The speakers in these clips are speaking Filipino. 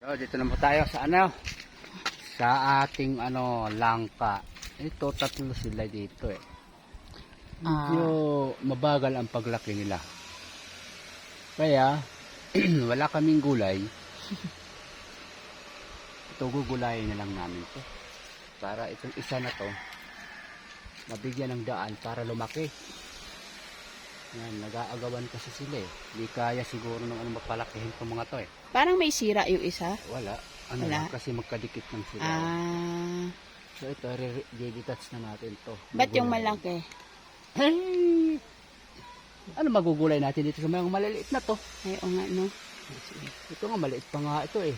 So, dito na po tayo sa sa ating langka. Ito, tatlo sila dito eh. Medyo mabagal ang paglaki nila. Kaya, wala kaming gulay. Ito, gugulayin na lang namin to. Para itong isa na to, mabigyan ng daan para lumaki. Yan, nag-aagawan kasi sila eh. Hindi kaya siguro nung mapalakihin itong mga to eh. Parang may sira yung isa. Wala. Wala? Kasi magkadikit ng sila. So ito, i-detach na natin to. Ba't yung malaki? Hey! Ano magugulay natin dito sa mga maliliit na to? Ay, o nga, no? Ito nga, maliit pa nga ito eh.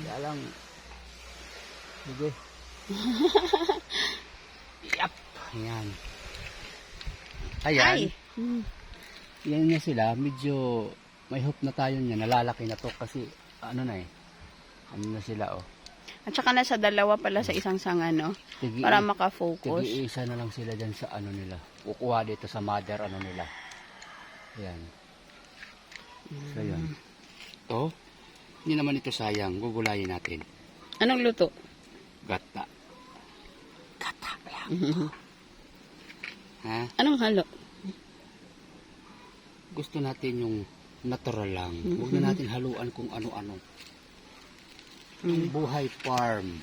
Kaya lang, sige. Yap! Ayan. Ayan. Ay! Yan na sila, medyo may hope na tayo niya, nalalaki na to kasi ano na eh. Ano na sila oh. At saka nasa dalawa pala sa isang sanga, no? Para makafocus. Tigi-isa na lang sila dyan sa nila. Kukuha dito sa mother nila. Ayan. So yun. Ito, hindi naman ito sayang. Gugulayin natin. Anong luto? Gata. Gata lang. Ha? Anong halo? Gusto natin yung natural lang. Huwag na natin haluan kung ano-ano. Buhay farm.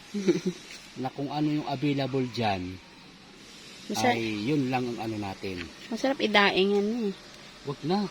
Na kung ano yung available dyan, ay yun lang ang natin. Masarap idaing yan eh. Huwag na.